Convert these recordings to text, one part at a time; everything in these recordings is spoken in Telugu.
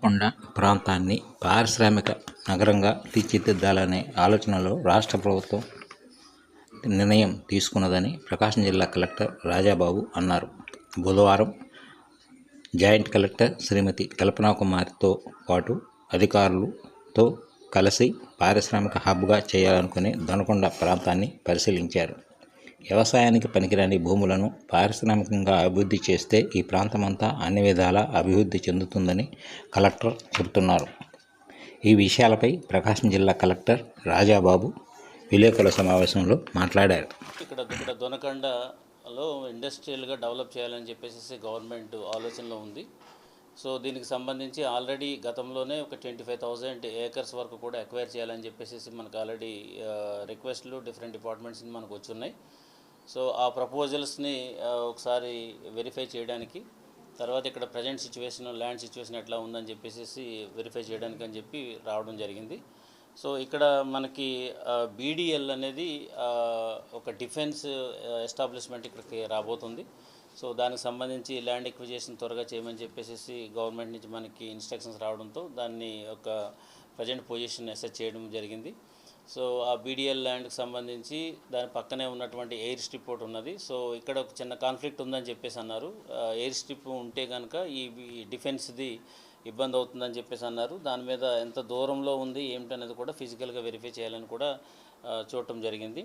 దొనకొండ ప్రాంతాన్ని పారిశ్రామిక నగరంగా తీర్చిదిద్దాలనే ఆలోచనలో రాష్ట్ర ప్రభుత్వం నిర్ణయం తీసుకున్నదని ప్రకాశం జిల్లా కలెక్టర్ రాజాబాబు అన్నారు. బుధవారం జాయింట్ కలెక్టర్ శ్రీమతి కల్పనాకుమారితో పాటు అధికారులతో కలిసి పారిశ్రామిక హబ్గా చేయాలనుకునే దొనకొండ ప్రాంతాన్ని పరిశీలించారు. వ్యవసాయానికి పనికిరాని భూములను పారిశ్రామికంగా అభివృద్ధి చేస్తే ఈ ప్రాంతమంతా అన్ని విధాలా అభివృద్ధి చెందుతుందని కలెక్టర్ చెబుతున్నారు. ఈ విషయాలపై ప్రకాశం జిల్లా కలెక్టర్ రాజాబాబు విలేకరుల సమావేశంలో మాట్లాడారు. ఇక్కడ దొనకొండలో ఇండస్ట్రియల్గా డెవలప్ చేయాలని చెప్పేసి గవర్నమెంట్ ఆలోచనలో ఉంది. సో దీనికి సంబంధించి ఆల్రెడీ గతంలోనే ఒక 25,000 ఏకర్స్ వరకు కూడా ఎక్వైర్ చేయాలని చెప్పేసి మనకు ఆల్రెడీ రిక్వెస్ట్లు డిఫరెంట్ డిపార్ట్మెంట్స్ నుంచి మనకు వచ్చున్నాయి. సో ఆ ప్రపోజల్స్ని ఒకసారి వెరిఫై చేయడానికి, తర్వాత ఇక్కడ ప్రజెంట్ సిచ్యువేషన్ ల్యాండ్ సిచ్యువేషన్ ఎట్లా ఉందని చెప్పేసి వెరిఫై చేయడానికి అని చెప్పి రావడం జరిగింది. సో ఇక్కడ మనకి బీడీఎల్ అనేది ఒక డిఫెన్స్ ఎస్టాబ్లిష్మెంట్ ఇక్కడికి రాబోతుంది. సో దానికి సంబంధించి ల్యాండ్ ఎక్విజిషన్ త్వరగా చేయమని చెప్పేసి గవర్నమెంట్ నుంచి మనకి ఇన్స్ట్రక్షన్స్ రావడంతో దాన్ని ఒక ప్రజెంట్ పొజిషన్ అసెస్ చేయడం జరిగింది. సో ఆ బీడీఎల్ ల్యాండ్కి సంబంధించి దాని పక్కనే ఉన్నటువంటి ఎయిర్ స్ట్రిప్ ఒకటి ఉన్నది. సో ఇక్కడ ఒక చిన్న కాన్ఫ్లిక్ట్ ఉందని చెప్పేసి అన్నారు. ఎయిర్ స్ట్రిప్ ఉంటే కనుక ఈ డిఫెన్స్ది ఇబ్బంది అవుతుందని చెప్పేసి అన్నారు. దాని మీద ఎంత దూరంలో ఉంది ఏమిటనేది కూడా ఫిజికల్గా వెరిఫై చేయాలని కూడా చూడటం జరిగింది.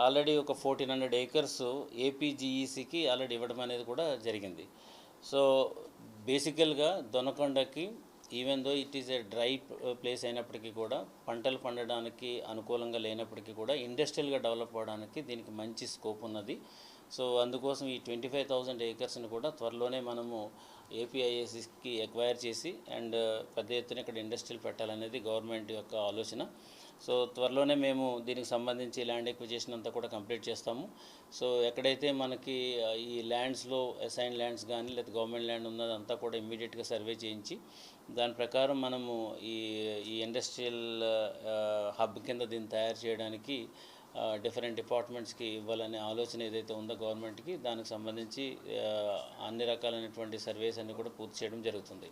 ఆల్రెడీ ఒక 1400 ఏకర్స్ ఏపీజీఈసీకి ఆల్రెడీ ఇవ్వడం అనేది కూడా జరిగింది. సో బేసికల్గా దొనకొండకి even though it is a dry place అయినప్పటికీ కూడా పంటలు పండడానికి అనుకూలంగా లేనప్పటికీ కూడా ఇండస్ట్రియల్గా డెవలప్ అవ్వడానికి దీనికి మంచి స్కోప్ ఉన్నది. సో అందుకోసం ఈ 25,000 ఏకర్స్ని కూడా త్వరలోనే మనము ఏపీఐఏసీకి ఎక్వైర్ చేసి అండ్ పెద్ద ఎత్తున ఇక్కడ ఇండస్ట్రియల్ పెట్టాలనేది గవర్నమెంట్ యొక్క ఆలోచన. సో త్వరలోనే మేము దీనికి సంబంధించి ల్యాండ్ ఎక్విజిషన్ అంతా కూడా కంప్లీట్ చేస్తాము. సో ఎక్కడైతే మనకి ఈ ల్యాండ్స్లో అసైన్ ల్యాండ్స్ కానీ లేదా గవర్నమెంట్ ల్యాండ్ ఉన్నదంతా కూడా ఇమ్మీడియట్గా సర్వే చేయించి దాని ప్రకారం మనము ఈ ఇండస్ట్రియల్ హబ్ కింద దీన్ని తయారు చేయడానికి డిఫరెంట్ డిపార్ట్మెంట్స్కి ఇవ్వాలనే ఆలోచన ఏదైతే ఉందో గవర్నమెంట్కి, దానికి సంబంధించి అన్ని రకాలైనటువంటి సర్వేస్ అన్నీ కూడా పూర్తి చేయడం జరుగుతుంది.